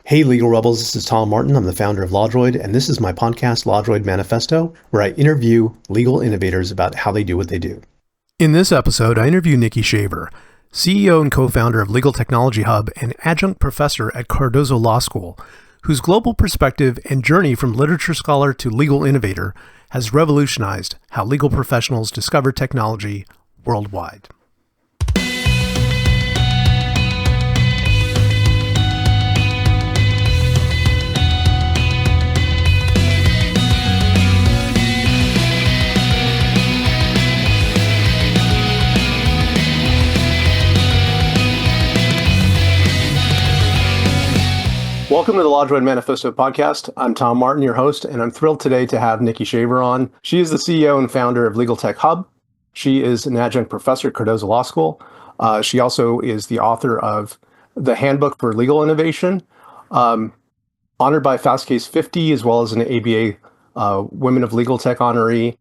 Hey, Legal Rebels, this is Tom Martin. I'm the founder of LawDroid, and this is my podcast, LawDroid Manifesto, where I interview legal innovators about how they do what they do. In this episode, I interview Nikki Shaver, CEO and co-founder of Legal Technology Hub and adjunct professor at Cardozo Law School, whose global perspective and journey from literature scholar to legal innovator has revolutionized how legal professionals discover technology worldwide. Welcome to the LawDroid Manifesto podcast. I'm Tom Martin, your host, and I'm thrilled today to have Nikki Shaver on. She is the CEO and founder of Legal Tech Hub. She is an adjunct professor at Cardozo Law School. She also is the author of The Handbook for Legal Innovation, honored by Fastcase 50, as well as an ABA Women of Legal Tech honoree.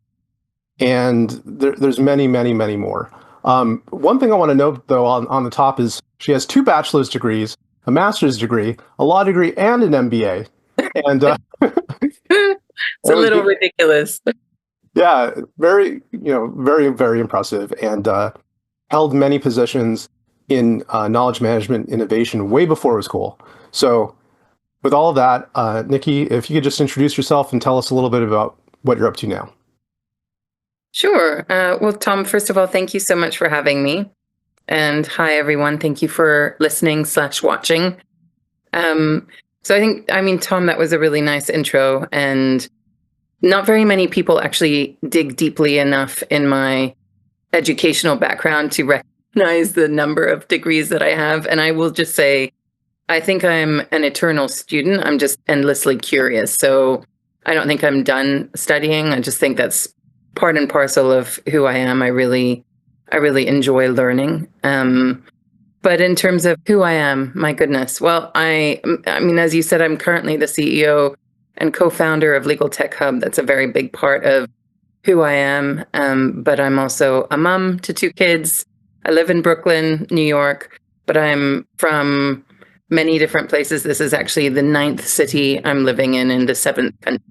And there's many, many, many more. One thing I want to note, though, on the top is she has 2 bachelor's degrees, a master's degree, a law degree, and an MBA. And it's a little ridiculous. Yeah, very, very, very impressive, and held many positions in knowledge management innovation way before it was cool. So with all of that, Nikki, if you could just introduce yourself and tell us a little bit about what you're up to now. Sure. Well, Tom, first of all, thank you so much for having me. And hi, everyone. Thank you for listening/watching. So Tom, that was a really nice intro. And not very many people actually dig deeply enough in my educational background to recognize the number of degrees that I have. And I will just say, I think I'm an eternal student. I'm just endlessly curious. So I don't think I'm done studying. I just think that's part and parcel of who I am. I really enjoy learning. But in terms of who I am, my goodness. Well, I mean, as you said, I'm currently the CEO and co-founder of Legal Tech Hub. That's a very big part of who I am. But I'm also a mom to 2 kids. I live in Brooklyn, New York, but I'm from many different places. This is actually the 9th city I'm living in the 7th country.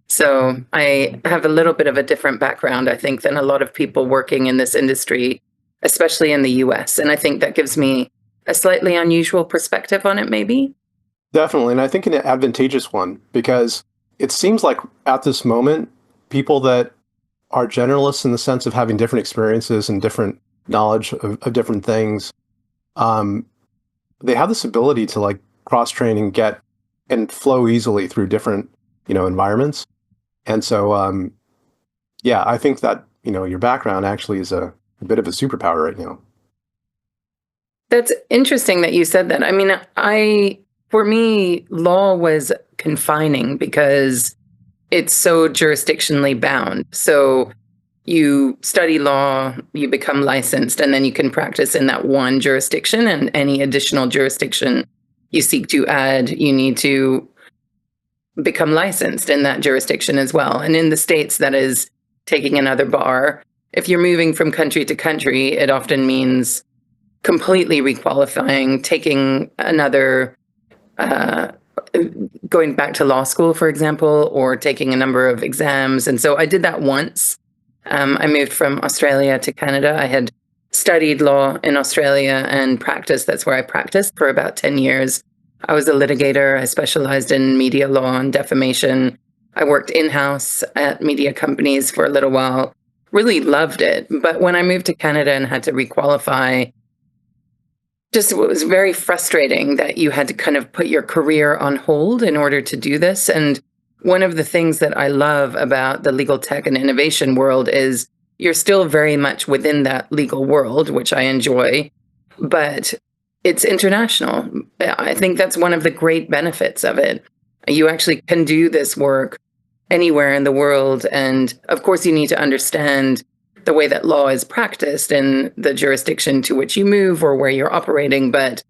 So I have a little bit of a different background, I think, than a lot of people working in this industry, especially in the US. And I think that gives me a slightly unusual perspective on it, maybe. Definitely. And I think an advantageous one, because it seems like at this moment, people that are generalists in the sense of having different experiences and different knowledge of different things, they have this ability to like cross-train and get and flow easily through different, environments. And so, I think that, your background actually is a bit of a superpower right now. That's interesting that you said that. I mean, for me, law was confining because it's so jurisdictionally bound. So you study law, you become licensed, and then you can practice in that one jurisdiction, and any additional jurisdiction you seek to add, you need to become licensed in that jurisdiction as well. And in the States, that is taking another bar. If you're moving from country to country, it often means completely requalifying, taking another, going back to law school, for example, or taking a number of exams. And so I did that once. I moved from Australia to Canada. I had studied law in Australia and practiced. That's where I practiced for about 10 years. I was a litigator. I specialized in media law and defamation. I worked in-house at media companies for a little while. Really loved it. But when I moved to Canada and had to requalify, it was very frustrating that you had to kind of put your career on hold in order to do this. And one of the things that I love about the legal tech and innovation world is you're still very much within that legal world, which I enjoy, but it's international. I think that's one of the great benefits of it. You actually can do this work anywhere in the world. And of course, you need to understand the way that law is practiced in the jurisdiction to which you move or where you're operating. But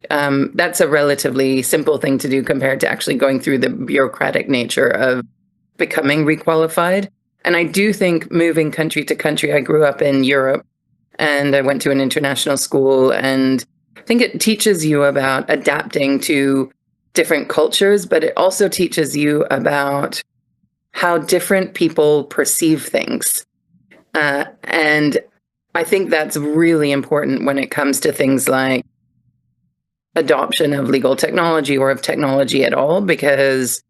that's a relatively simple thing to do compared to actually going through the bureaucratic nature of becoming requalified. And I do think moving country to country, I grew up in Europe and I went to an international school, and I think it teaches you about adapting to different cultures, but it also teaches you about how different people perceive things. And I think that's really important when it comes to things like adoption of legal technology or of technology at all, because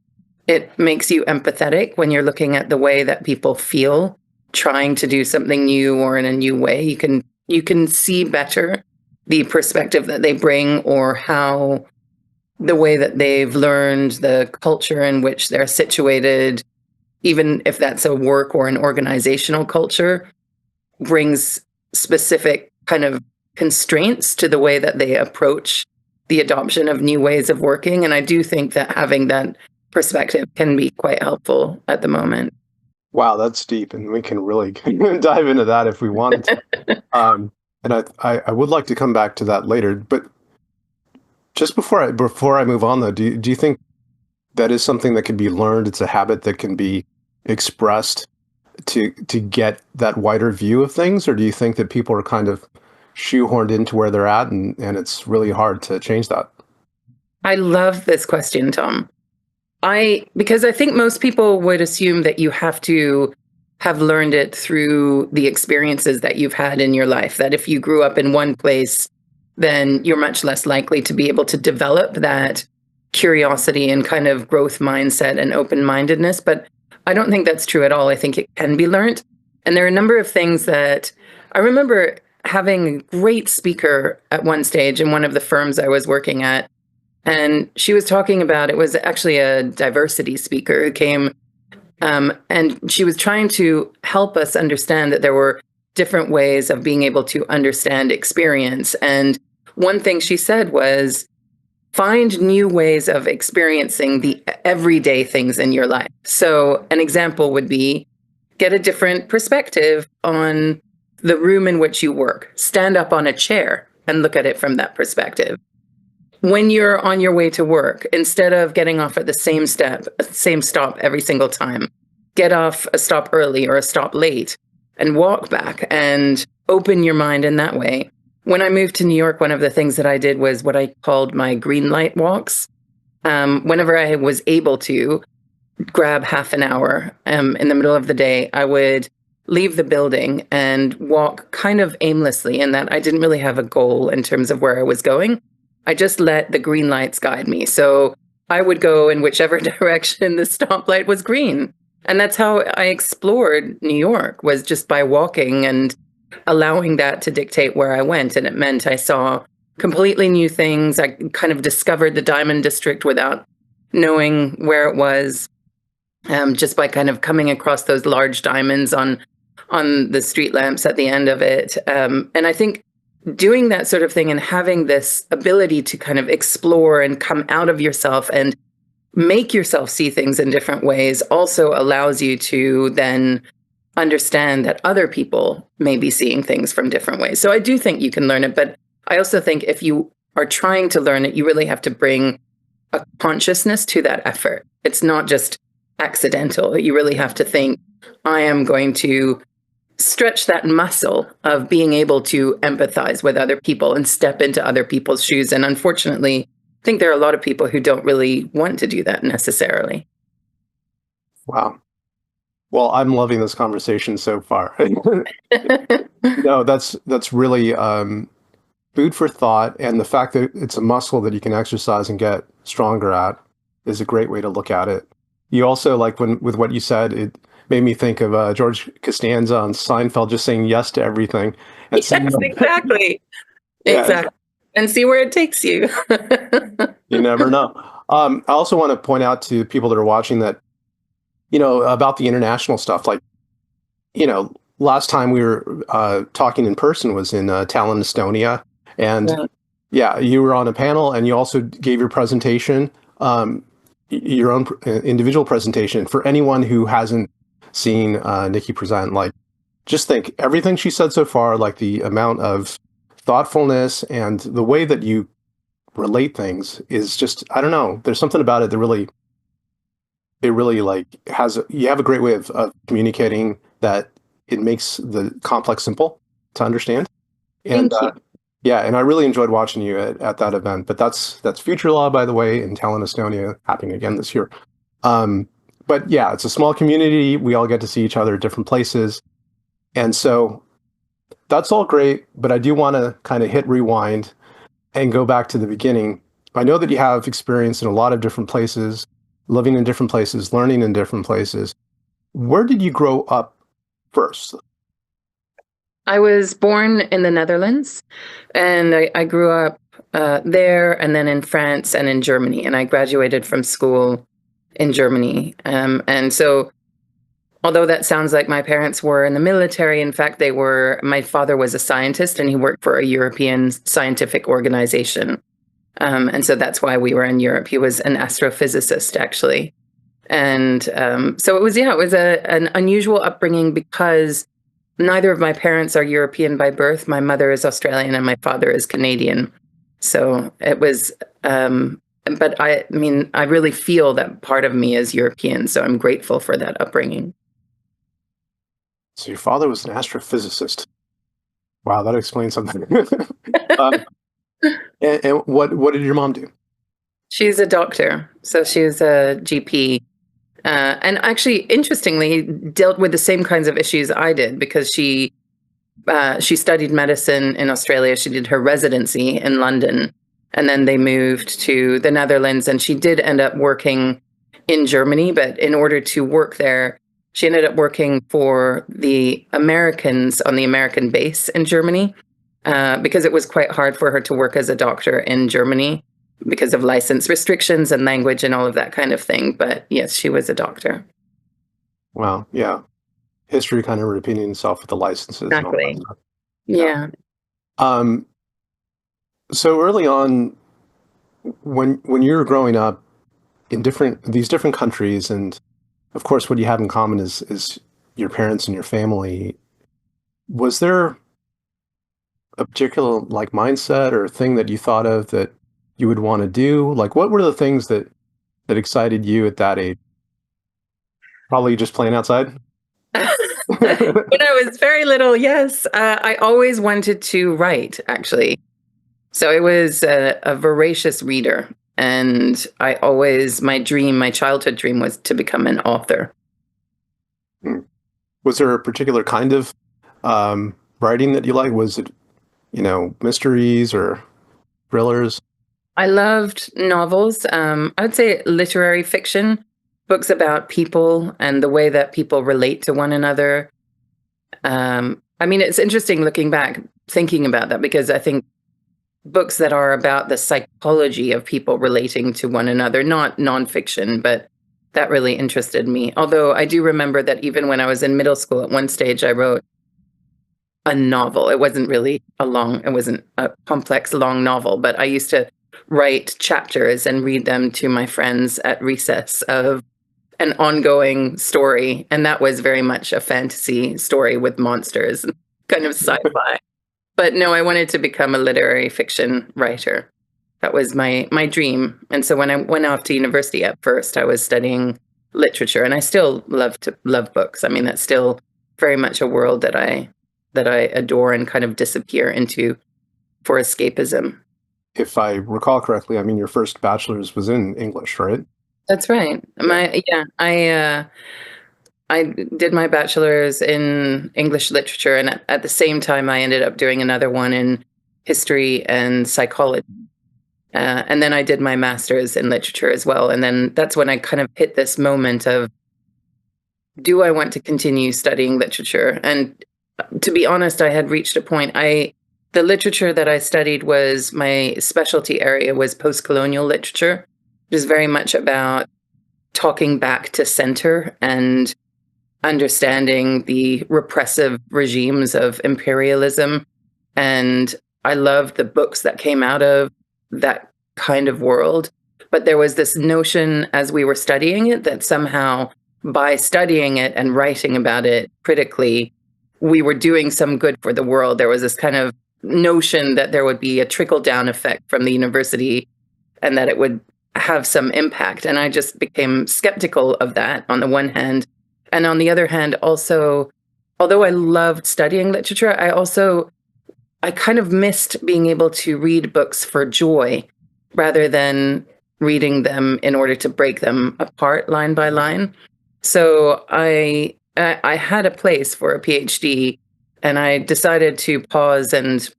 it makes you empathetic when you're looking at the way that people feel trying to do something new or in a new way. You can see better the perspective that they bring, or how the way that they've learned, the culture in which they're situated, even if that's a work or an organizational culture, brings specific kind of constraints to the way that they approach the adoption of new ways of working. And I do think that having that perspective can be quite helpful at the moment. Wow, that's deep, and we can really dive into that if we wanted to. And I would like to come back to that later, but just before I move on though, do you think that is something that can be learned? It's a habit that can be expressed to get that wider view of things, or do you think that people are kind of shoehorned into where they're at, and it's really hard to change that? I love this question, Tom. Because I think most people would assume that you have to have learned it through the experiences that you've had in your life, that if you grew up in one place, then you're much less likely to be able to develop that curiosity and kind of growth mindset and open-mindedness. But I don't think that's true at all. I think it can be learned. And there are a number of things that I remember having a great speaker at one stage in one of the firms I was working at. And she was talking about, it was actually a diversity speaker who came, and she was trying to help us understand that there were different ways of being able to understand experience. And one thing she said was, find new ways of experiencing the everyday things in your life. So an example would be, get a different perspective on the room in which you work. Stand up on a chair and look at it from that perspective. When you're on your way to work, instead of getting off at the same stop every single time, get off a stop early or a stop late and walk back and open your mind in that way. When I moved to New York, one of the things that I did was what I called my green light walks. Whenever I was able to grab half an hour in the middle of the day, I would leave the building and walk kind of aimlessly, in that I didn't really have a goal in terms of where I was going. I just let the green lights guide me. So I would go in whichever direction the stoplight was green. And that's how I explored New York, was just by walking and allowing that to dictate where I went. And it meant I saw completely new things. I kind of discovered the Diamond District without knowing where it was, just by kind of coming across those large diamonds on the street lamps at the end of it. And I think doing that sort of thing and having this ability to kind of explore and come out of yourself and make yourself see things in different ways also allows you to then understand that other people may be seeing things from different ways. So I do think you can learn it, but I also think if you are trying to learn it, you really have to bring a consciousness to that effort. It's not just accidental. You really have to think, I am going to stretch that muscle of being able to empathize with other people and step into other people's shoes. And unfortunately, I think there are a lot of people who don't really want to do that necessarily. Wow. Well, I'm loving this conversation so far. No, that's really food for thought, and the fact that it's a muscle that you can exercise and get stronger at is a great way to look at it. You also, like, when with what you said, it made me think of George Costanza on Seinfeld just saying yes to everything. And Yes, exactly. yeah, Exactly. And see where it takes you. you never know. I also want to point out to people that are watching that, about the international stuff. Like, last time we were talking in person was in Tallinn, Estonia. And Yeah. yeah, you were on a panel and you also gave your presentation, your own individual presentation. For anyone who hasn't seen Nikki present, like, just think everything she said so far, like the amount of thoughtfulness and the way that you relate things is just, I don't know, there's something about it that really, it really like you have a great way of communicating that it makes the complex simple to understand. And Thank you. Yeah, and I really enjoyed watching you at that event. But that's Future Law, by the way, in Tallinn, Estonia, happening again this year. Um, but yeah, it's a small community. We all get to see each other at different places. And so that's all great, but I do want to kind of hit rewind and go back to the beginning. I know that you have experience in a lot of different places, living in different places, learning in different places. Where did you grow up first? I was born in the Netherlands, and I grew up there, and then in France and in Germany. And I graduated from school in Germany. And so, although that sounds like my parents were in the military, in fact, they were. My father was a scientist, and he worked for a European scientific organization. And so that's why we were in Europe. He was an astrophysicist, actually. And so it was, yeah, it was an unusual upbringing because neither of my parents are European by birth. My mother is Australian and my father is Canadian. So it was, but I mean, I really feel that part of me is European. So I'm grateful for that upbringing. So your father was an astrophysicist. Wow, that explains something. um, and what did your mom do? She's a doctor. So she was a GP. And actually, interestingly, dealt with the same kinds of issues I did because she studied medicine in Australia. She did her residency in London, and then they moved to the Netherlands. And she did end up working in Germany, but in order to work there, she ended up working for the Americans on the American base in Germany because it was quite hard for her to work as a doctor in Germany because of license restrictions and language and all of that kind of thing. But yes, she was a doctor. Wow, yeah. History kind of repeating itself with the licenses and all that Exactly. stuff. Yeah. Yeah. Um, so early on, when you were growing up in different countries, and of course, what you have in common is your parents and your family. Was there a particular like mindset or thing that you thought of that you would want to do? Like, what were the things that excited you at that age? Probably just playing outside. When I was very little, yes, I always wanted to write, actually. So I was a voracious reader. And my childhood dream was to become an author. Hmm. Was there a particular kind of writing that you like? Was it, mysteries or thrillers? I loved novels. I would say literary fiction, books about people and the way that people relate to one another. I mean, it's interesting looking back, thinking about that, because I think books that are about the psychology of people relating to one another, not nonfiction, but that really interested me. Although I do remember that even when I was in middle school, at one stage, I wrote a novel. It wasn't a complex, long novel, but I used to write chapters and read them to my friends at recess of an ongoing story. And that was very much a fantasy story with monsters and kind of sci-fi. But no, I wanted to become a literary fiction writer. That was my dream. And so when I went off to university at first, I was studying literature, and I still love books. I mean, that's still very much a world that I adore and kind of disappear into for escapism. If I recall correctly, I mean, your first bachelor's was in English, right? That's right. Yeah. I did my bachelor's in English literature, and at the same time, I ended up doing another one in history and psychology. And then I did my master's in literature as well. And then that's when I kind of hit this moment of, do I want to continue studying literature? And to be honest, I had reached a point. The literature that I studied was my specialty area was post-colonial literature, which is very much about talking back to center and understanding the repressive regimes of imperialism. And I loved the books that came out of that kind of world. But there was this notion as we were studying it that somehow by studying it and writing about it critically, we were doing some good for the world. There was this kind of notion that there would be a trickle down effect from the university and that it would have some impact. And I just became skeptical of that on the one hand. And on the other hand, also, although I loved studying literature, I kind of missed being able to read books for joy rather than reading them in order to break them apart line by line. So I had a place for a PhD, and I decided to pause and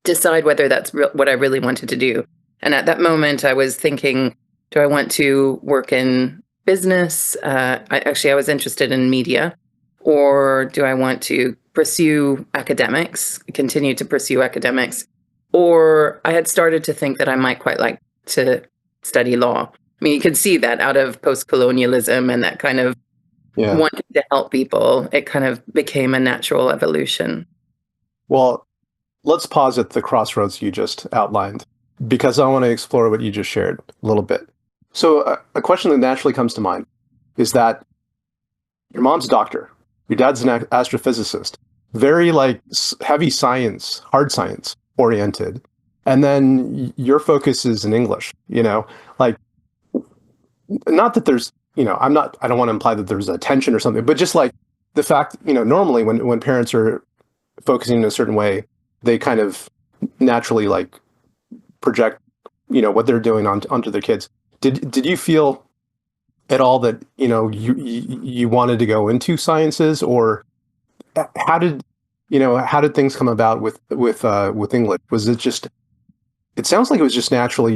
decide whether that's what I really wanted to do. And at that moment, I was thinking, do I want to work in business? I was interested in media, or do I want to pursue academics, continue to pursue academics? Or I had started to think that I might quite like to study law. I mean, you can see that out of post colonialism and that kind of Yeah. wanting to help people, it kind of became a natural evolution. Well, let's pause at the crossroads you just outlined because I want to explore what you just shared a little bit. So, a question that naturally comes to mind is that your mom's a doctor, your dad's an astrophysicist, very like heavy science, hard science oriented, and then your focus is in English. Like not that there's, I don't want to imply that there's a tension or something, but just like the fact, normally when parents are focusing in a certain way, they kind of naturally like project, what they're doing onto their kids. Did you feel at all that, you wanted to go into sciences, or how did, how did things come about with English? Was it just, it sounds like it was just naturally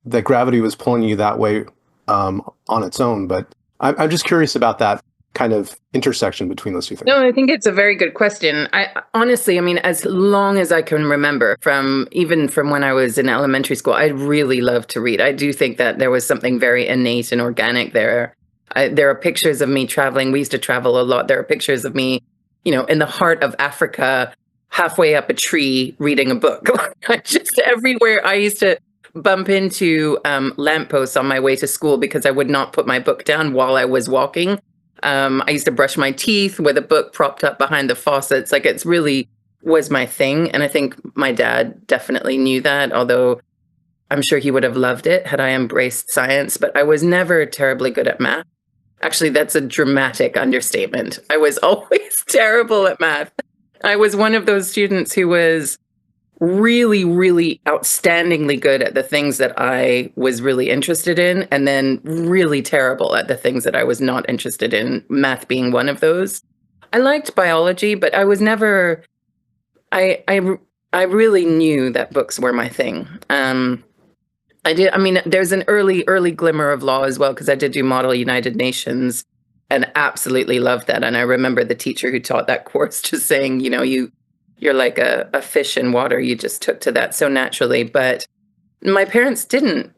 that gravity was pulling you that way on its own. But I'm just curious about that kind of intersection between those two things. No, I think it's a very good question. I honestly, I mean, as long as I can remember, even from when I was in elementary school, I really loved to read. I do think that there was something very innate and organic there. There are pictures of me traveling. We used to travel a lot. There are pictures of me, in the heart of Africa, halfway up a tree, reading a book. Just everywhere. I used to bump into lampposts on my way to school because I would not put my book down while I was walking. I used to brush my teeth with a book propped up behind the faucets. Like, it's really was my thing. And I think my dad definitely knew that, although I'm sure he would have loved it had I embraced science. But I was never terribly good at math. Actually, that's a dramatic understatement. I was always terrible at math. I was one of those students who was really, really outstandingly good at the things that I was really interested in, and then really terrible at the things that I was not interested in, math being one of those. I liked biology, but I was never, I really knew that books were my thing. I mean, there's an early glimmer of law as well, because I did do Model United Nations and absolutely loved that. And I remember the teacher who taught that course just saying, you're like a fish in water. You just took to that so naturally. But my parents didn't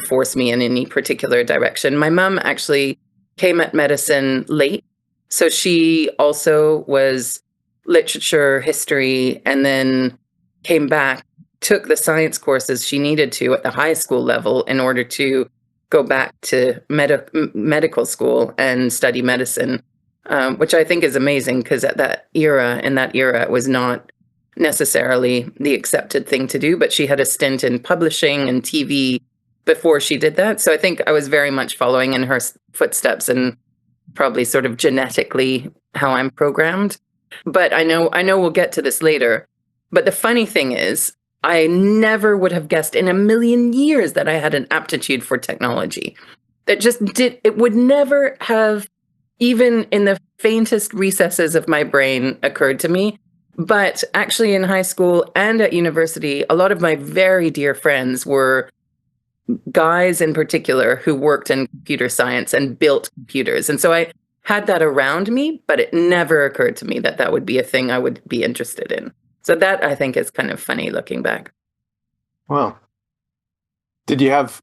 force me in any particular direction. My mom actually came at medicine late. So she also was literature, history, and then came back, took the science courses she needed to at the high school level in order to go back to medical school and study medicine, which I think is amazing because in that era, it was not necessarily the accepted thing to do, but she had a stint in publishing and TV before she did that. So I think I was very much following in her footsteps, and probably sort of genetically how I'm programmed. But I know we'll get to this later. But the funny thing is, I never would have guessed in a million years that I had an aptitude for technology. It would never have, even in the faintest recesses of my brain, occurred to me. But actually, in high school and at university, a lot of my very dear friends were guys in particular who worked in computer science and built computers. And so I had that around me, but it never occurred to me that that would be a thing I would be interested in. So that, I think, is kind of funny looking back. Wow. Did you have,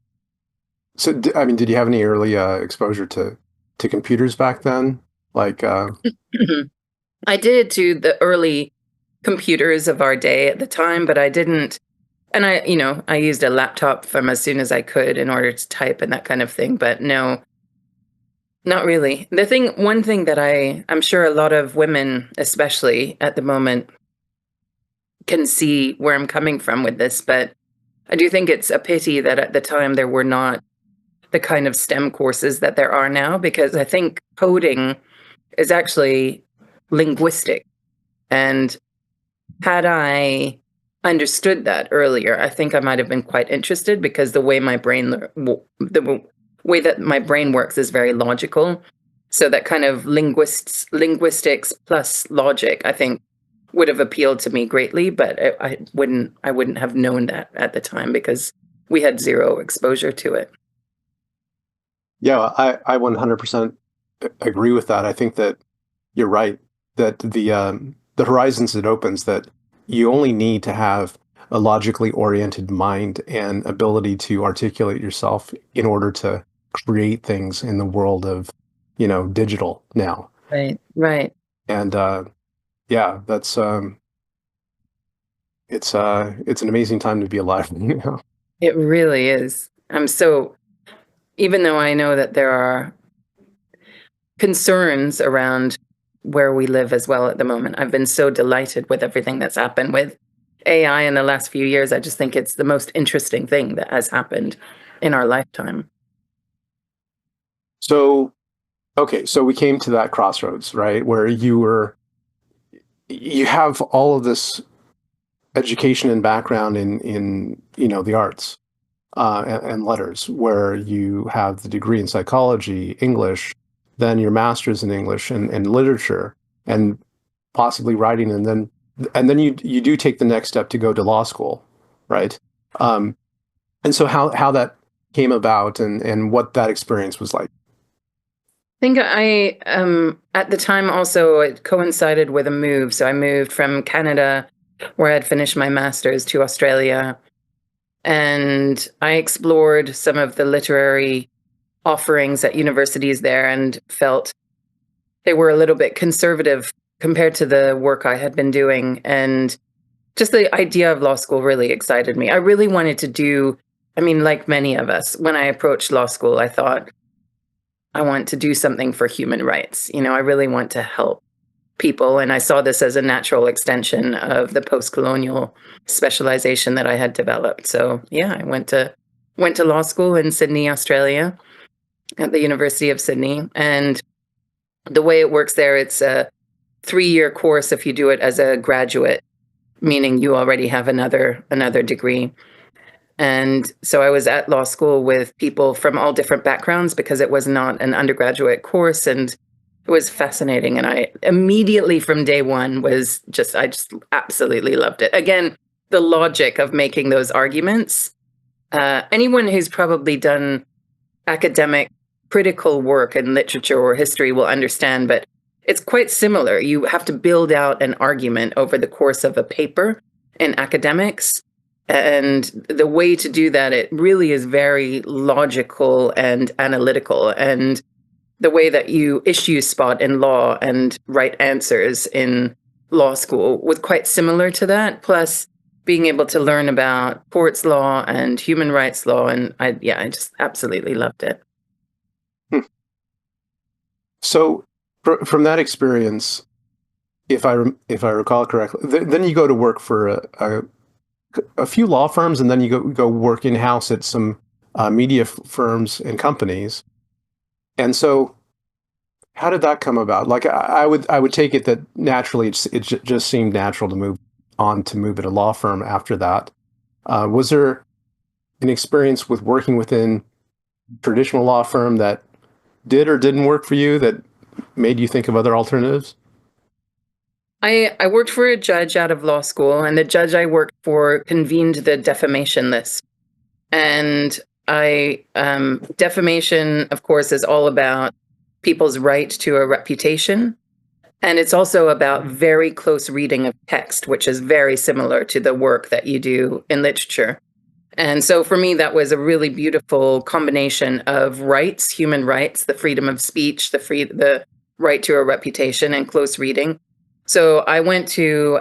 I mean, did you have any early exposure to computers back then? Like, I did to the early computers of our day at the time, but I didn't. And I used a laptop from as soon as I could in order to type and that kind of thing. But no, not really. One thing that I'm sure a lot of women, especially at the moment, can see where I'm coming from with this, but I do think it's a pity that at the time there were not the kind of STEM courses that there are now, because I think coding is actually linguistic. And had I understood that earlier, I think I might have been quite interested because the way my brain, the way that my brain works is very logical. So that kind of linguistics plus logic, I think, would have appealed to me greatly. But I wouldn't have known that at the time because we had zero exposure to it. Yeah, I 100% agree with that. I think that you're right that the horizons it opens, that you only need to have a logically oriented mind and ability to articulate yourself in order to create things in the world of, digital now. Right. Right. And yeah, that's it's an amazing time to be alive. It really is. I'm so, even though I know that there are concerns around where we live as well at the moment, I've been so delighted with everything that's happened with AI in the last few years. I just think it's the most interesting thing that has happened in our lifetime. So, okay, so we came to that crossroads, right, where you have all of this education and background in the arts, and letters, where you have the degree in psychology, English, then your master's in English and literature, and possibly writing, and then you do take the next step to go to law school, right? Um, and so how that came about and what that experience was like. I think at the time also it coincided with a move. So I moved from Canada, where I had finished my master's, to Australia, and I explored some of the literary offerings at universities there and felt they were a little bit conservative compared to the work I had been doing. And just the idea of law school really excited me. I really wanted to do, I mean, like many of us, when I approached law school, I thought, I want to do something for human rights. I really want to help people. And I saw this as a natural extension of the post-colonial specialization that I had developed. So yeah, I went to law school in Sydney, Australia, at the University of Sydney. And the way it works there, it's a 3-year course if you do it as a graduate, meaning you already have another degree. And so I was at law school with people from all different backgrounds because it was not an undergraduate course, and it was fascinating. And I immediately from day one I just absolutely loved it. Again, the logic of making those arguments. Anyone who's probably done academic critical work in literature or history will understand, but it's quite similar. You have to build out an argument over the course of a paper in academics. And the way to do that, it really is very logical and analytical. And the way that you issue spot in law and write answers in law school was quite similar to that. Plus, being able to learn about courts law and human rights law. And I just absolutely loved it. Hmm. So, from that experience, if I recall correctly, then you go to work for a few law firms, and then you go work in house at some media firms and companies. And so, how did that come about? Like, I would take it that naturally it just seemed natural to move at a law firm after that. Was there an experience with working within traditional law firm that did or didn't work for you that made you think of other alternatives? I worked for a judge out of law school, and the judge I worked for convened the defamation list. And defamation, of course, is all about people's right to a reputation. And it's also about very close reading of text, which is very similar to the work that you do in literature. And so for me, that was a really beautiful combination of rights, human rights, the freedom of speech, the right to a reputation, and close reading. So I went to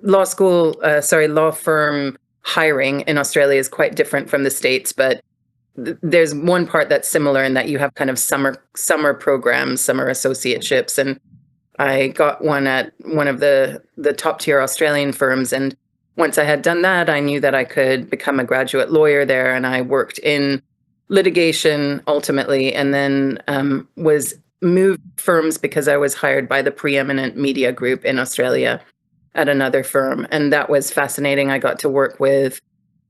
law firm hiring in Australia is quite different from the States, but there's one part that's similar in that you have kind of summer programs, summer associateships, and I got one at one of the top tier Australian firms. And once I had done that, I knew that I could become a graduate lawyer there. And I worked in litigation ultimately, and then was moved firms because I was hired by the preeminent media group in Australia at another firm, and that was fascinating. I got to work with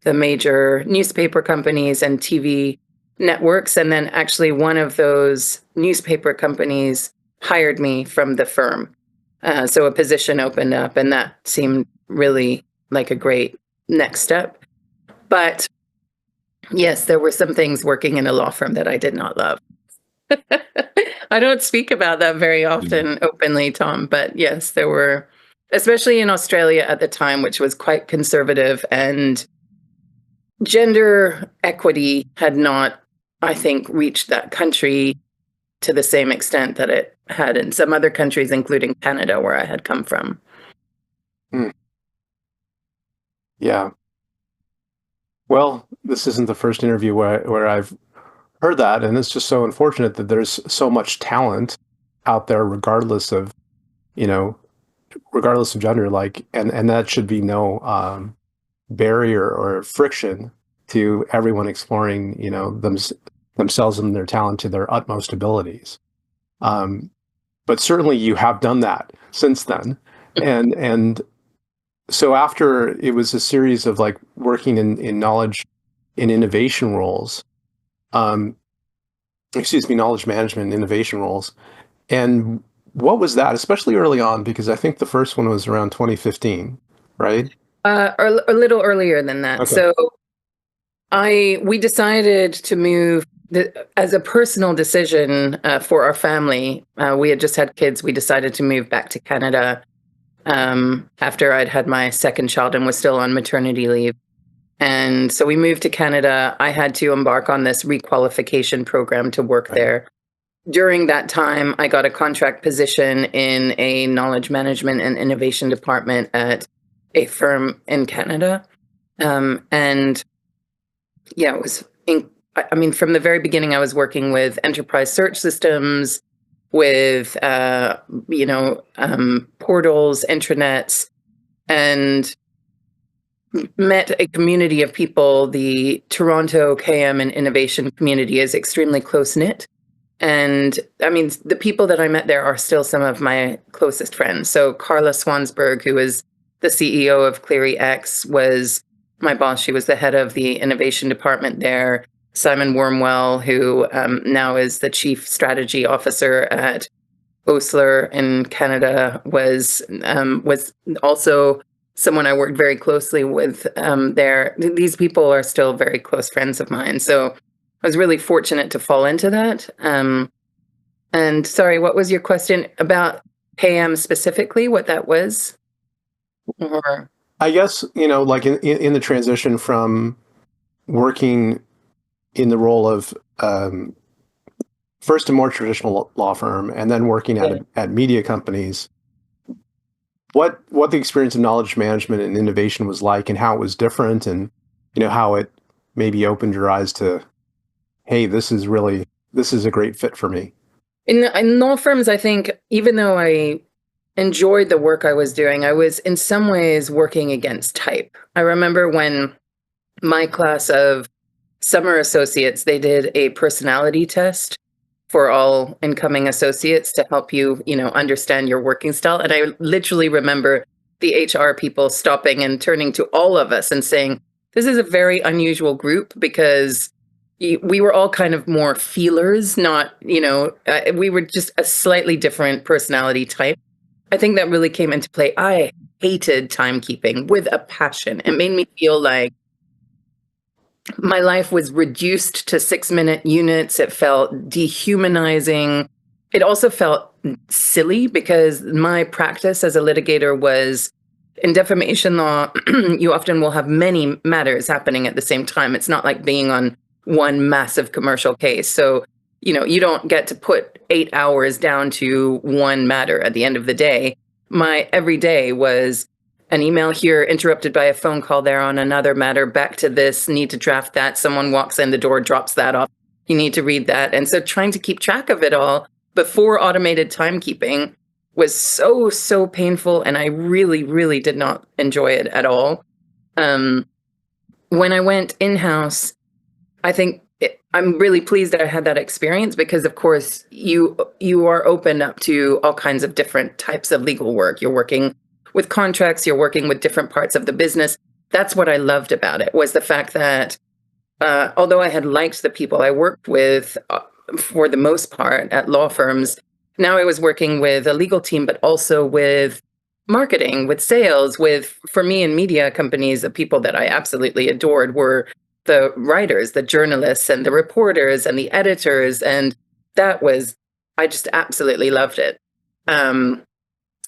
the major newspaper companies and TV networks, and then actually one of those newspaper companies hired me from the firm. So a position opened up, and that seemed really like a great next step. But yes, there were some things working in a law firm that I did not love. I don't speak about that very often openly, Tom, but yes, there were, especially in Australia at the time, which was quite conservative, and gender equity had not, I think, reached that country to the same extent that it had in some other countries, including Canada, where I had come from. Hmm. Yeah. Well, this isn't the first interview where I've heard that, and it's just so unfortunate that there's so much talent out there, you know, regardless of gender, like, and that should be no barrier or friction to everyone exploring, themselves and their talent to their utmost abilities. Um, but certainly you have done that since then, and so after it was a series of like working in knowledge in innovation roles, um, knowledge management and innovation roles. And what was that, especially early on? Because I think the first one was around 2015, right? Or a little earlier than that. Okay. So we decided to move as a personal decision for our family. We had just had kids. We decided to move back to Canada after I'd had my second child and was still on maternity leave. And so we moved to Canada. I had to embark on this requalification program to work Right. there. During that time, I got a contract position in a knowledge management and innovation department at a firm in Canada. And yeah, it was, I mean, from the very beginning, I was working with enterprise search systems, with, portals, intranets, and met a community of people. The Toronto KM and innovation community is extremely close knit. And I mean, the people that I met there are still some of my closest friends. So Carla Swansberg, who is the CEO of Cleary X, was my boss. She was the head of the innovation department there. Simon Wormwell, who now is the chief strategy officer at Osler in Canada, was also someone I worked very closely with there. These people are still very close friends of mine. So I was really fortunate to fall into that. And sorry, what was your question about KM specifically? What that was? Or I guess, like in the transition from working in the role of first a more traditional law firm and then working yeah. at media companies, what the experience of knowledge management and innovation was like and how it was different, and how it maybe opened your eyes to, hey, this is a great fit for me. In law firms, I think even though I enjoyed the work I was doing, I was in some ways working against type. I remember when my class of summer associates, they did a personality test for all incoming associates to help you, understand your working style. And I literally remember the HR people stopping and turning to all of us and saying, this is a very unusual group because we were all kind of more feelers, not, we were just a slightly different personality type. I think that really came into play. I hated timekeeping with a passion. It made me feel like my life was reduced to 6-minute units. It felt dehumanizing. It also felt silly because my practice as a litigator was in defamation law, you often will have many matters happening at the same time. It's not like being on one massive commercial case. So, you don't get to put 8 hours down to one matter at the end of the day. My every day was an email here, interrupted by a phone call there on another matter, back to this, need to draft that. Someone walks in the door, drops that off. You need to read that. And so trying to keep track of it all before automated timekeeping was so, so painful. And I really, really did not enjoy it at all. When I went in-house, I think I'm really pleased that I had that experience because, of course, you are opened up to all kinds of different types of legal work. You're working with contracts, you're working with different parts of the business. That's what I loved about it, was the fact that although I had liked the people I worked with for the most part at law firms, now I was working with a legal team, but also with marketing, with sales, for me in media companies, the people that I absolutely adored were the writers, the journalists, and the reporters, and the editors. And I just absolutely loved it. Um,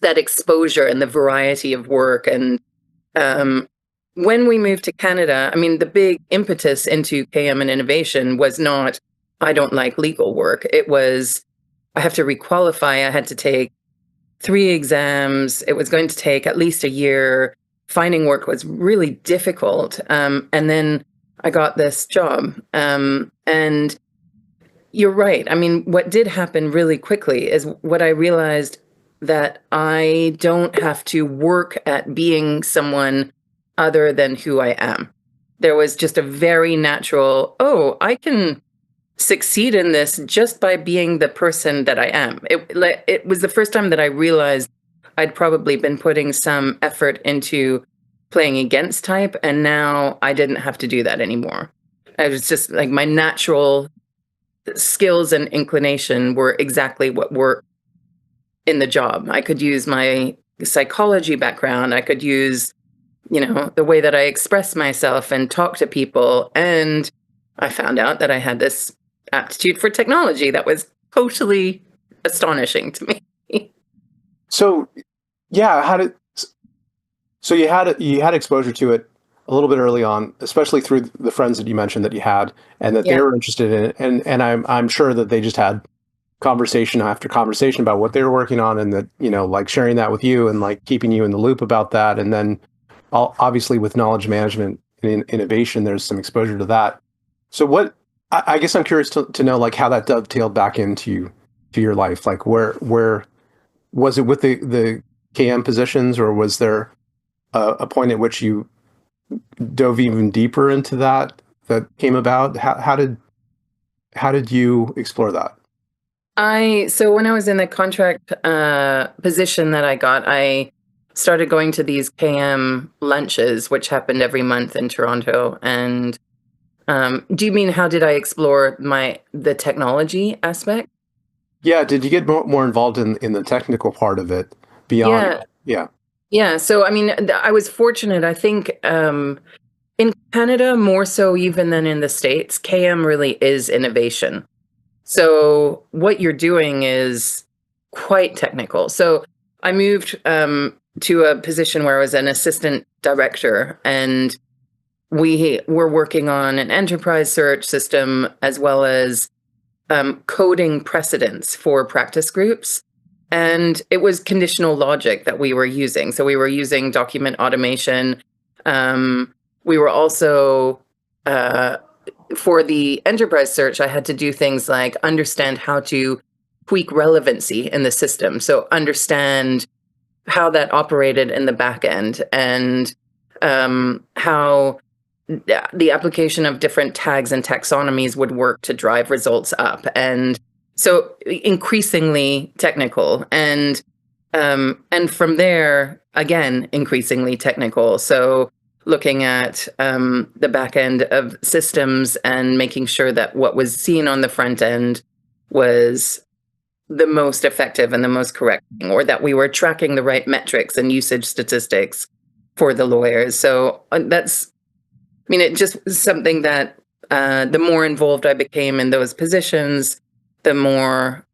that exposure and the variety of work. And um, when we moved to Canada, I mean, the big impetus into KM and innovation was not, I don't like legal work. It was, I have to requalify. I had to take 3 exams. It was going to take at least a year. Finding work was really difficult. And then I got this job. And you're right. I mean, what did happen really quickly is what I realized, that I don't have to work at being someone other than who I am. There was just a very natural, oh, I can succeed in this just by being the person that I am. It was the first time that I realized I'd probably been putting some effort into playing against type, and now I didn't have to do that anymore. I was just like, my natural skills and inclination were exactly what were in the job. I could use my psychology background. I could use, the way that I express myself and talk to people. And I found out that I had this aptitude for technology that was totally astonishing to me. So, yeah, so you had exposure to it a little bit early on, especially through the friends that you mentioned that you had, and that they Yeah. were interested in it, and I'm sure that they just had conversation after conversation about what they were working on, and that, like sharing that with you and like keeping you in the loop about that. And then obviously with knowledge management and innovation, there's some exposure to that. So I guess I'm curious to know, like, how that dovetailed back to your life. Like, where was it with the KM positions, or was there a point at which you dove even deeper into that came about? How did you explore that? So when I was in the contract position that I got, I started going to these KM lunches, which happened every month in Toronto. And do you mean, how did I explore the technology aspect? Yeah, did you get more involved in the technical part of it beyond? Yeah, Yeah. yeah. So I mean, I was fortunate. I think in Canada more so even than in the States, KM really is innovation. So what you're doing is quite technical. So I moved to a position where I was an assistant director, and we were working on an enterprise search system as well as coding precedents for practice groups. And it was conditional logic that we were using. So we were using document automation. We were also uh, for the enterprise search, I had to do things like understand how to tweak relevancy in the system. So understand how that operated in the back end, and how the application of different tags and taxonomies would work to drive results up. And so increasingly technical. And from there, again, increasingly technical. So looking at the back end of systems and making sure that what was seen on the front end was the most effective and the most correct thing, or that we were tracking the right metrics and usage statistics for the lawyers. So it just was something that the more involved I became in those positions, the more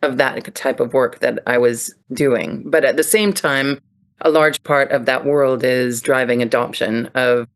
of that type of work that I was doing. But at the same time, a large part of that world is driving adoption of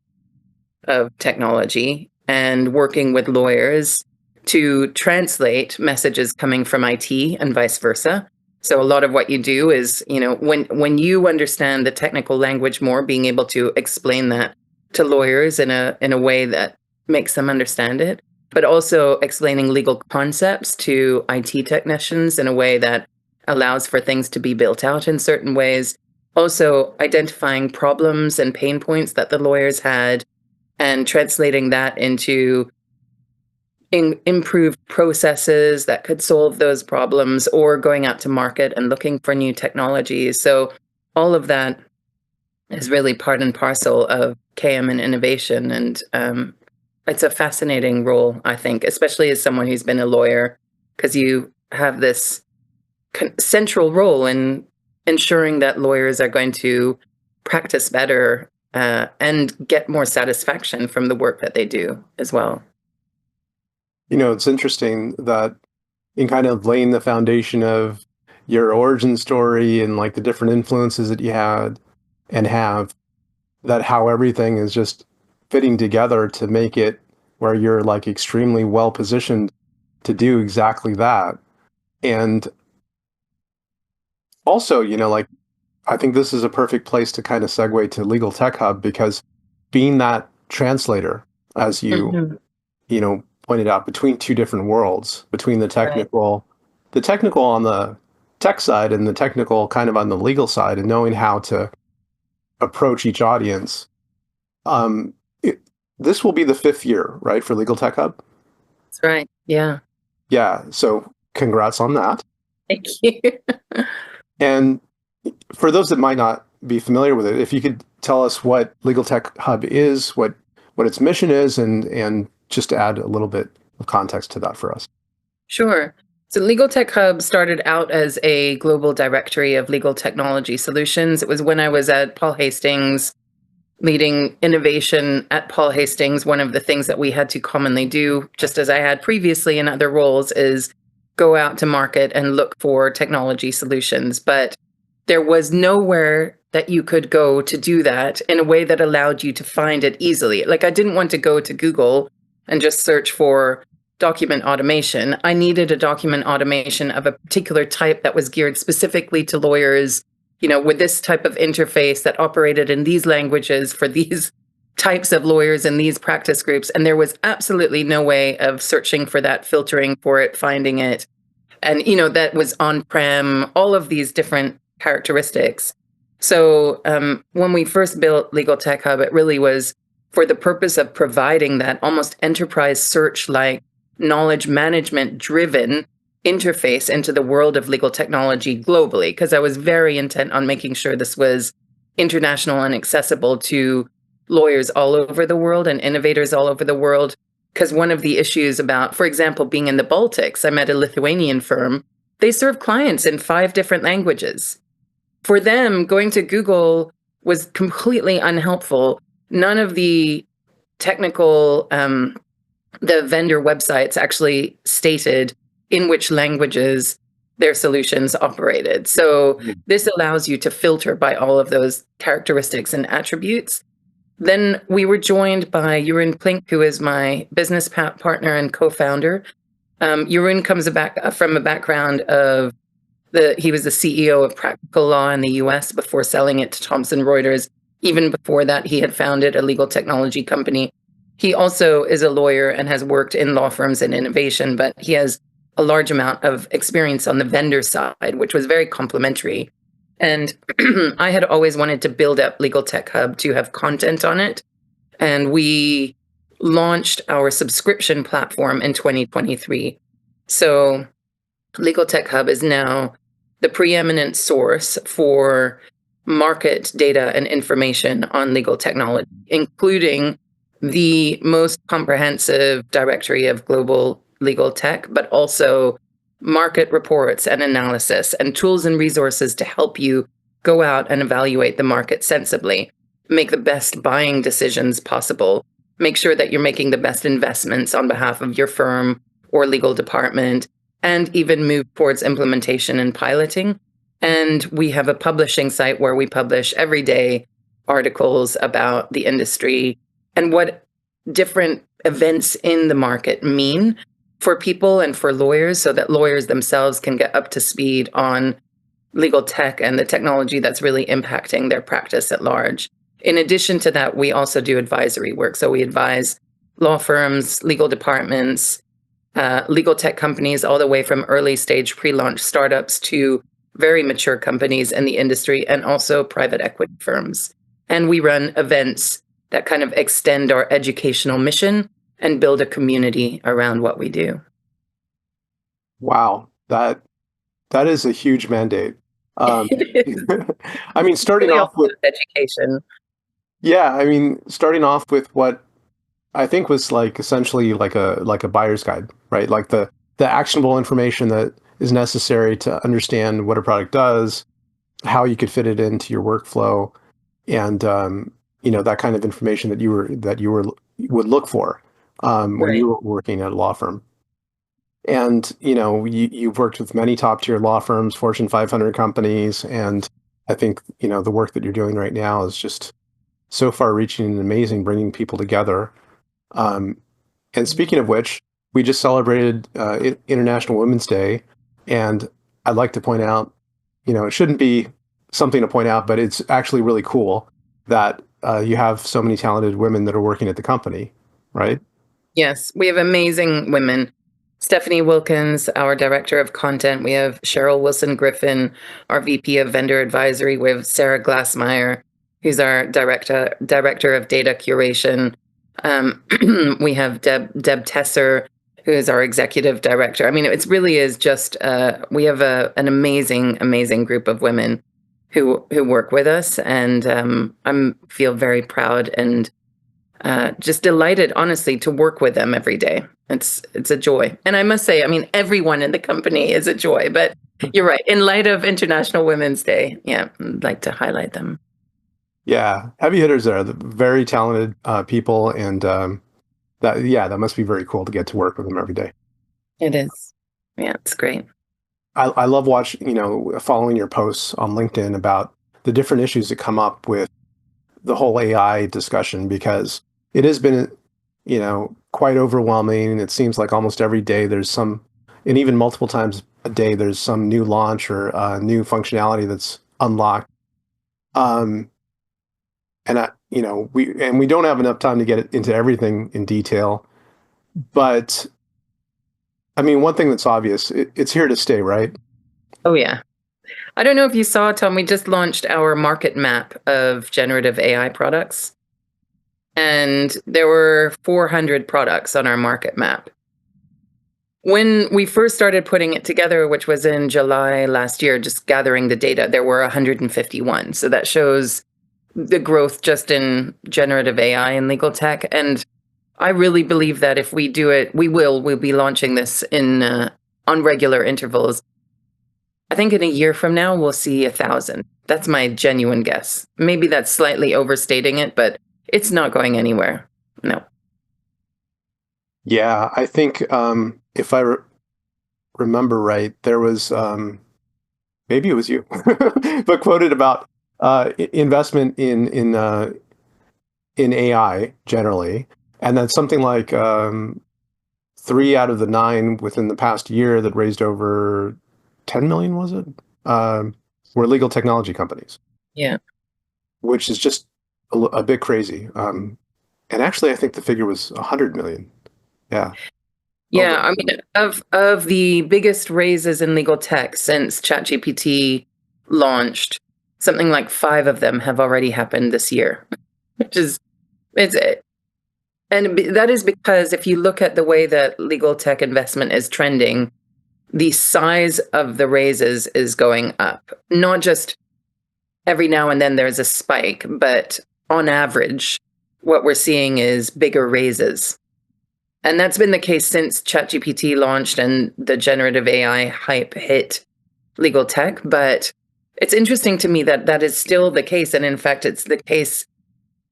technology and working with lawyers to translate messages coming from IT and vice versa. So a lot of what you do is, when you understand the technical language more, being able to explain that to lawyers in a way that makes them understand it, but also explaining legal concepts to IT technicians in a way that allows for things to be built out in certain ways. Also identifying problems and pain points that the lawyers had and translating that into improved processes that could solve those problems, or going out to market and looking for new technologies. So all of that is really part and parcel of KM and innovation. And it's a fascinating role, I think, especially as someone who's been a lawyer, because you have this central role in ensuring that lawyers are going to practice better and get more satisfaction from the work that they do as well. It's interesting that in kind of laying the foundation of your origin story and like the different influences that you had and have, that how everything is just fitting together to make it where you're like extremely well positioned to do exactly that. And also, like I think this is a perfect place to kind of segue to Legal Tech Hub, because being that translator, as Mhm. pointed out, between two different worlds, between Right. the technical on the tech side and the technical kind of on the legal side, and knowing how to approach each audience. Um, it, this will be the fifth year, right, for Legal Tech Hub? That's right. Yeah. Yeah. So congrats on that. Thank you. And for those that might not be familiar with it, if you could tell us what Legal Tech Hub is, what its mission is, and just to add a little bit of context to that for us. Sure. So Legal Tech Hub started out as a global directory of legal technology solutions. It was when I was at Paul Hastings leading innovation at Paul Hastings. One of the things that we had to commonly do, just as I had previously in other roles, is go out to market and look for technology solutions. But there was nowhere that you could go to do that in a way that allowed you to find it easily. Like, I didn't want to go to Google and just search for document automation. I needed a document automation of a particular type that was geared specifically to lawyers, with this type of interface that operated in these languages for these types of lawyers in these practice groups. And there was absolutely no way of searching for that, filtering for it, finding it. And, that was on prem, all of these different characteristics. So when we first built Legal Tech Hub, it really was for the purpose of providing that almost enterprise search like knowledge management driven interface into the world of legal technology globally, because I was very intent on making sure this was international and accessible to lawyers all over the world and innovators all over the world. Because one of the issues about, for example, being in the Baltics, I met a Lithuanian firm. They serve clients in 5 different languages. For them, going to Google was completely unhelpful. None of the technical, the vendor websites actually stated in which languages their solutions operated. So this allows you to filter by all of those characteristics and attributes. Then we were joined by Jeroen Plink, who is my business partner and co-founder. Jeroen comes from a background of he was the CEO of Practical Law in the US before selling it to Thomson Reuters. Even before that, he had founded a legal technology company. He also is a lawyer and has worked in law firms and innovation, but he has a large amount of experience on the vendor side, which was very complementary. And I had always wanted to build up Legal Tech Hub to have content on it. And we launched our subscription platform in 2023. So Legal Tech Hub is now the preeminent source for market data and information on legal technology, including the most comprehensive directory of global legal tech, but also market reports and analysis and tools and resources to help you go out and evaluate the market sensibly, make the best buying decisions possible, make sure that you're making the best investments on behalf of your firm or legal department, and even move towards implementation and piloting. And we have a publishing site where we publish every day articles about the industry and what different events in the market mean for people and for lawyers, so that lawyers themselves can get up to speed on legal tech and the technology that's really impacting their practice at large. In addition to that, we also do advisory work. So we advise law firms, legal departments, legal tech companies, all the way from early stage pre-launch startups to very mature companies in the industry, and also private equity firms. And we run events that kind of extend our educational mission and build a community around what we do. Wow, that is a huge mandate. Um, It's I mean, really all about education. starting off with what I think was like essentially like a buyer's guide, right? Like the actionable information that is necessary to understand what a product does, how you could fit it into your workflow, and that kind of information that you were would look for when Right. you were working at a law firm. And you've worked with many top tier law firms, Fortune 500 companies, and I think the work that you're doing right now is just so far reaching and amazing, bringing people together. Um, and speaking of which, we just celebrated International Women's Day, and I'd like to point out, it shouldn't be something to point out, but it's actually really cool that you have so many talented women that are working at the company, right? Yes, we have amazing women. Stephanie Wilkins, our director of content. We have Cheryl Wilson Griffin, our VP of vendor advisory. We have Sarah Glassmeyer, who's our director of data curation. We have Deb Tesser, who is our executive director. I mean, it really is just we have an amazing group of women who work with us, and I'm feel very proud and just delighted, honestly, to work with them every day. It's a joy, and I must say, I mean, everyone in the company is a joy. But you're right. In light of International Women's Day, yeah, I'd like to highlight them. Yeah, heavy hitters there, the very talented people, and that must be very cool to get to work with them every day. It is, yeah, it's great. I love watching, following your posts on LinkedIn about the different issues that come up with the whole AI discussion because it has been, quite overwhelming. It seems like almost every day there's and even multiple times a day, there's some new launch or new functionality that's unlocked. Um, we don't have enough time to get into everything in detail, but I mean, one thing that's obvious, it's here to stay, right? Oh yeah. I don't know if you saw, Tom. We just launched our market map of generative AI products, and there were 400 products on our market map. When we first started putting it together, which was in July last year, just gathering the data, there were 151. So that shows the growth just in generative AI and legal tech. And I really believe that if we do it, we'll be launching this in on regular intervals. I think in a year from now, we'll see 1,000. That's my genuine guess. Maybe that's slightly overstating it, but it's not going anywhere. No. Yeah, I think if I remember right, there was maybe it was you, but quoted about investment in AI generally, and then something like 3 out of the 9 within the past year that raised over 10 million, was it? Were legal technology companies, Yeah. which is just a bit crazy. And actually, I think the figure was 100 million. Yeah, Yeah, over. I mean, of the biggest raises in legal tech since ChatGPT launched, something like 5 of them have already happened this year, which is it's that is because if you look at the way that legal tech investment is trending, the size of the raises is going up. Not just every now and then there's a spike, but on average, what we're seeing is bigger raises. And that's been the case since ChatGPT launched and the generative AI hype hit legal tech. But it's interesting to me that that is still the case. And in fact, it's the case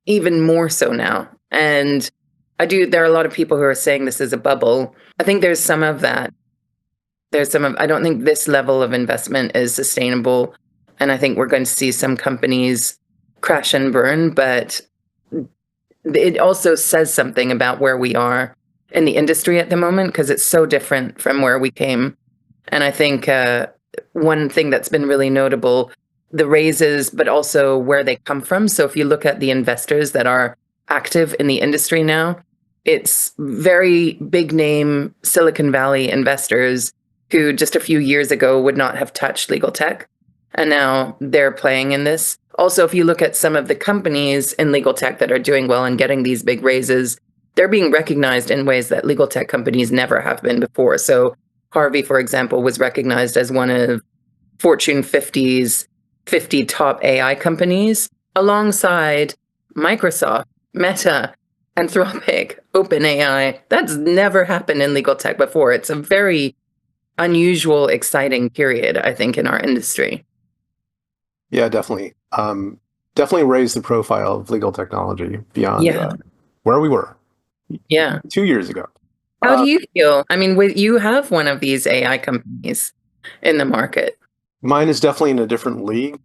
even more so now. And there are a lot of people who are saying this is a bubble. I think there's some of that. I don't think this level of investment is sustainable. And I think we're going to see some companies crash and burn. But it also says something about where we are in the industry at the moment because it's so different from where we came. And I think one thing that's been really notable, the raises, but also where they come from. So if you look at the investors that are active in the industry now, it's very big name Silicon Valley investors who just a few years ago would not have touched legal tech. And now they're playing in this. Also, if you look at some of the companies in legal tech that are doing well and getting these big raises, they're being recognized in ways that legal tech companies never have been before. So Harvey, for example, was recognized as one of Fortune 50 top AI companies alongside Microsoft, Meta, Anthropic, OpenAI. That's never happened in legal tech before. It's a very unusual, exciting period, I think, in our industry. Yeah, definitely. Definitely raised the profile of legal technology beyond Yeah. where we were Yeah. 2 years ago. How do Uh, you feel? I mean, you have one of these AI companies in the market. Mine is definitely in a different league.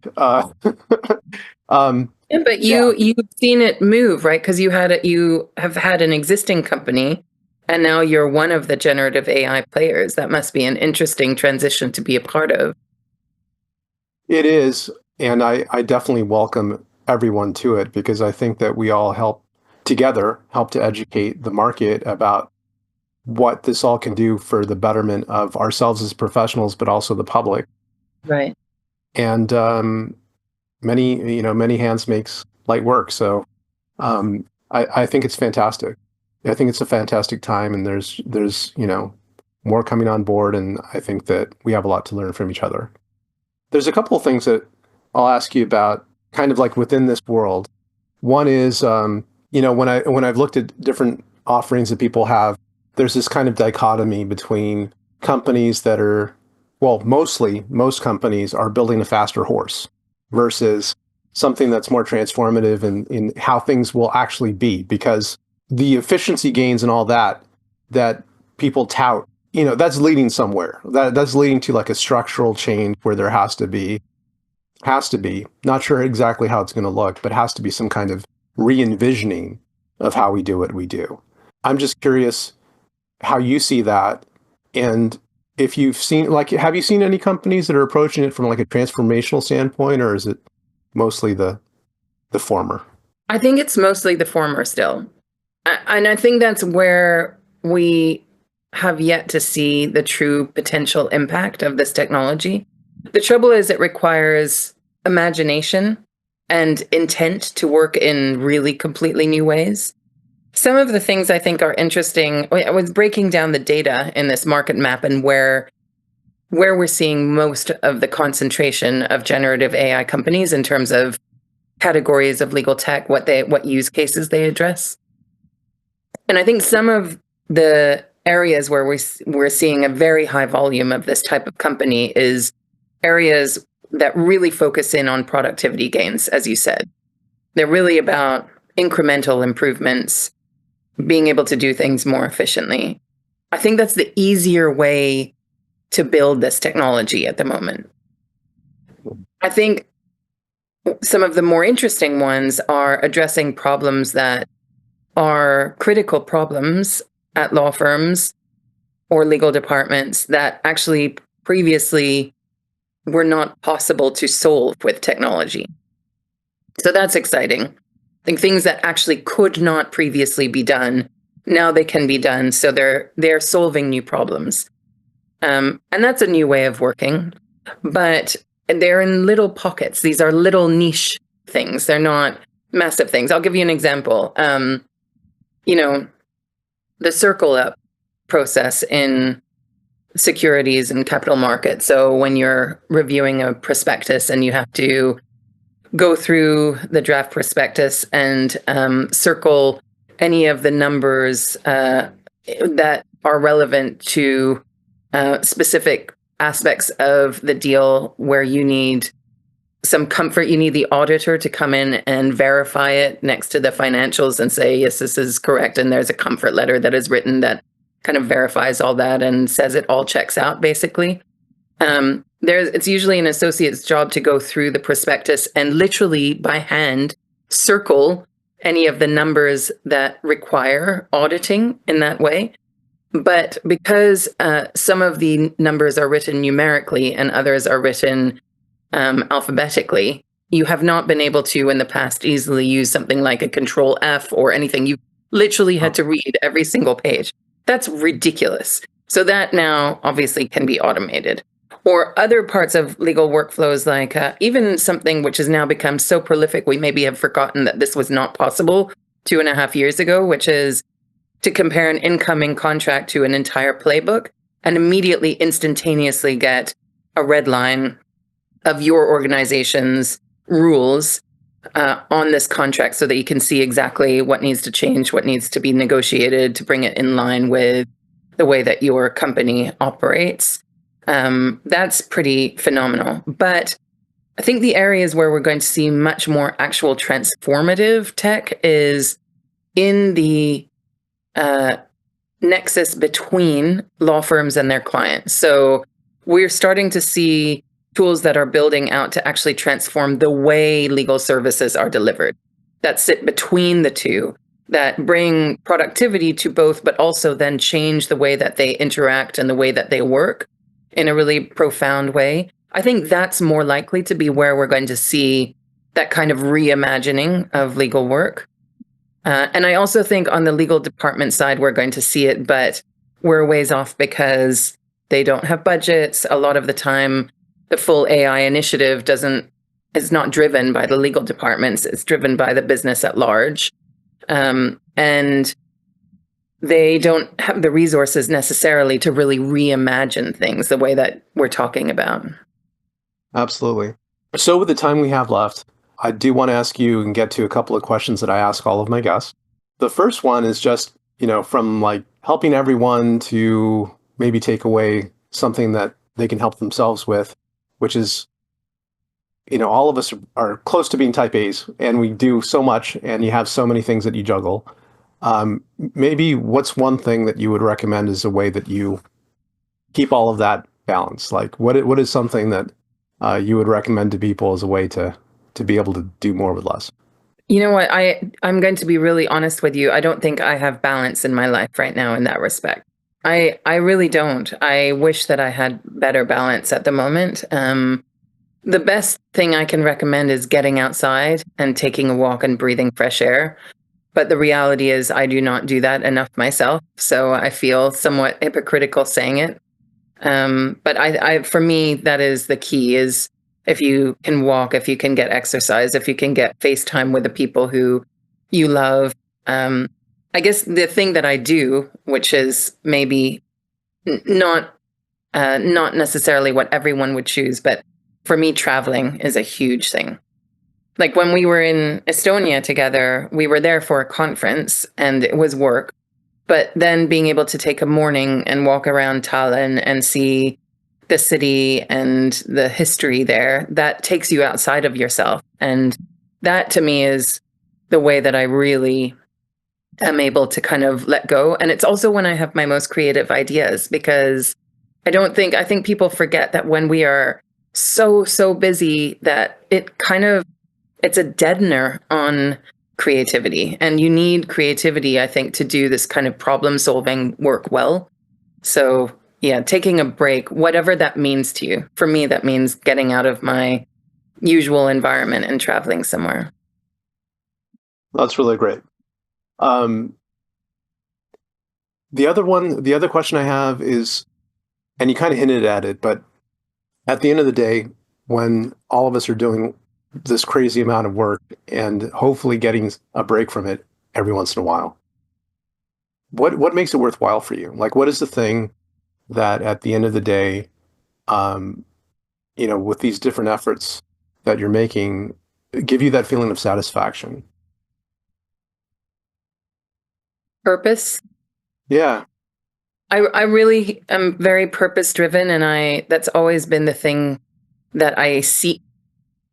Um, Yeah, but yeah, you've seen it move, right? Because you have had an existing company, and now you're one of the generative AI players. That must be an interesting transition to be a part of. it is. And I definitely welcome everyone to it because I think that we all help together, help to educate the market about what this all can do for the betterment of ourselves as professionals, but also the public. Right. And many hands makes light work. So I think it's fantastic. I think it's a fantastic time, and there's more coming on board, and I think that we have a lot to learn from each other. There's a couple of things that I'll ask you about, kind of like within this world. One is, when I've looked at different offerings that people have, there's this kind of dichotomy between companies that are, well, most companies are building a faster horse versus something that's more transformative in how things will actually be, because the efficiency gains and all that people tout, that's leading somewhere. That's leading to like a structural change where there has to be, not sure exactly how it's going to look, but has to be some kind of re-envisioning of how we do what we do. I'm just curious how you see that, and if you've seen, like, have you seen any companies that are approaching it from like a transformational standpoint, or is it mostly the former? I think it's mostly the former still. And I think that's where we have yet to see the true potential impact of this technology. The trouble is, it requires imagination and intent to work in really completely new ways. Some of the things I think are interesting, I was breaking down the data in this market map and where we're seeing most of the concentration of generative AI companies in terms of categories of legal tech, what use cases they address. And I think some of the areas where we're seeing a very high volume of this type of company is areas that really focus in on productivity gains, as you said. They're really about incremental improvements, being able to do things more efficiently. I think that's the easier way to build this technology at the moment. I think some of the more interesting ones are addressing problems that are critical problems at law firms or legal departments that actually previously were not possible to solve with technology. So that's exciting. I think things that actually could not previously be done, now they can be done. So they're solving new problems. And that's a new way of working. But they're in little pockets. These are little niche things. They're not massive things. I'll give you an example. You know, the circle up process in securities and capital markets. So when you're reviewing a prospectus and you have to go through the draft prospectus and circle any of the numbers that are relevant to specific aspects of the deal where you need some comfort. You need the auditor to come in and verify it next to the financials and say, yes, this is correct. And there's a comfort letter that is written that kind of verifies all that and says it all checks out, basically. It's usually an associate's job to go through the prospectus and literally by hand circle any of the numbers that require auditing in that way. But because some of the numbers are written numerically and others are written alphabetically, you have not been able to in the past easily use something like a control F or anything. You literally had to read every single page. That's ridiculous. So that now obviously can be automated. Or other parts of legal workflows, like even something which has now become so prolific, we maybe have forgotten that this was not possible 2.5 years ago, which is to compare an incoming contract to an entire playbook and immediately instantaneously get a red line of your organization's rules on this contract so that you can see exactly what needs to change, what needs to be negotiated to bring it in line with the way that your company operates. That's pretty phenomenal. But I think the areas where we're going to see much more actual transformative tech is in the uh, nexus between law firms and their clients. So we're starting to see tools that are building out to actually transform the way legal services are delivered, that sit between the two, that bring productivity to both, but also then change the way that they interact and the way that they work in a really profound way. I think that's more likely to be where we're going to see that kind of reimagining of legal work. And I also think on the legal department side, we're going to see it, but we're a ways off because they don't have budgets. A lot of the time, the full AI initiative is not driven by the legal departments. It's driven by the business at large. And they don't have the resources necessarily to really reimagine things the way that we're talking about. Absolutely. So, with the time we have left, I do want to ask you and get to a couple of questions that I ask all of my guests. The first one is just, from like helping everyone to maybe take away something that they can help themselves with, which is, all of us are close to being type A's and we do so much and you have so many things that you juggle. Maybe what's one thing that you would recommend as a way that you keep all of that balanced? Like what is something that you would recommend to people as a way to be able to do more with less? You know what? I'm going to be really honest with you. I don't think I have balance in my life right now in that respect. I really don't. I wish that I had better balance at the moment. The best thing I can recommend is getting outside and taking a walk and breathing fresh air. But the reality is I do not do that enough myself. So I feel somewhat hypocritical saying it. But for me, that is the key is if you can walk, if you can get exercise, if you can get FaceTime with the people who you love. I guess the thing that I do, which is maybe not not necessarily what everyone would choose, but for me, traveling is a huge thing. Like when we were in Estonia together, we were there for a conference and it was work. But then being able to take a morning and walk around Tallinn and see the city and the history there, that takes you outside of yourself. And that to me is the way that I really am able to kind of let go. And it's also when I have my most creative ideas because I think people forget that when we are so busy that it's a deadener on creativity. And you need creativity, I think, to do this kind of problem solving work well. So, yeah, taking a break, whatever that means to you. For me, that means getting out of my usual environment and traveling somewhere. That's really great. Um, the other question I have is, and you kind of hinted at it, but at the end of the day, when all of us are doing this crazy amount of work and hopefully getting a break from it every once in a while, what makes it worthwhile for you? Like, what is the thing that at the end of the day, um, with these different efforts that you're making, give you that feeling of satisfaction? Purpose. Yeah. I really am very purpose driven, and that's always been the thing that I seek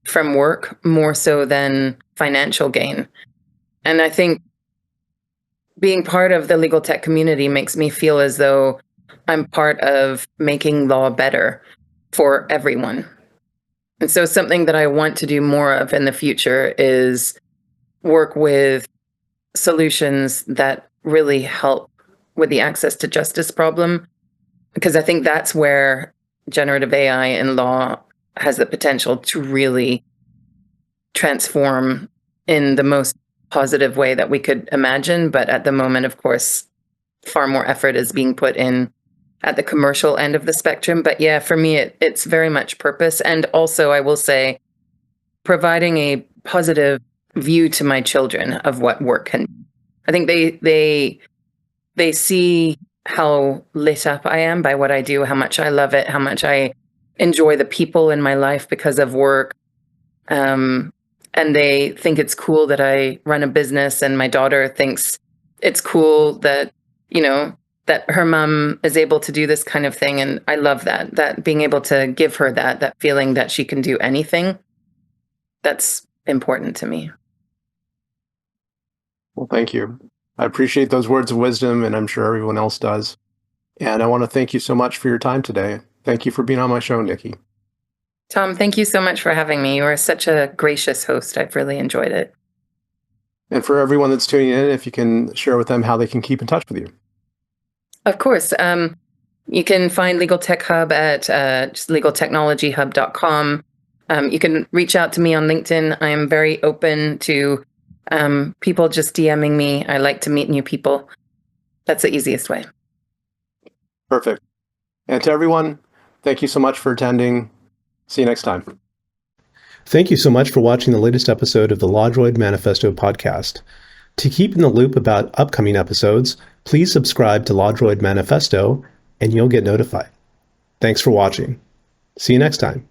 from work more so than financial gain. And I think being part of the legal tech community makes me feel as though I'm part of making law better for everyone. And so something that I want to do more of in the future is work with solutions that really help with the access to justice problem, because I think that's where generative AI in law has the potential to really transform in the most positive way that we could imagine. But at the moment, of course, far more effort is being put in at the commercial end of the spectrum. But yeah, for me, it's very much purpose. And also, I will say, providing a positive view to my children of what work can. I think they see how lit up I am by what I do, how much I love it, how much I enjoy the people in my life because of work. And they think it's cool that I run a business, and my daughter thinks it's cool that, you know, that her mom is able to do this kind of thing. And I love that being able to give her that feeling that she can do anything. That's important to me. Well, thank you. I appreciate those words of wisdom, and I'm sure everyone else does. And I want to thank you so much for your time today. Thank you for being on my show, Nikki. Tom, thank you so much for having me. You are such a gracious host. I've really enjoyed it. And for everyone that's tuning in, if you can share with them how they can keep in touch with you. Of course. You can find Legal Tech Hub at just legaltechnologyhub.com. You can reach out to me on LinkedIn. I am very open to people just DMing me. I like to meet new people. That's the easiest way. Perfect. And to everyone, thank you so much for attending. See you next time. Thank you so much for watching the latest episode of the LawDroid Manifesto podcast. To keep in the loop about upcoming episodes, please subscribe to LawDroid Manifesto and you'll get notified. Thanks for watching. See you next time.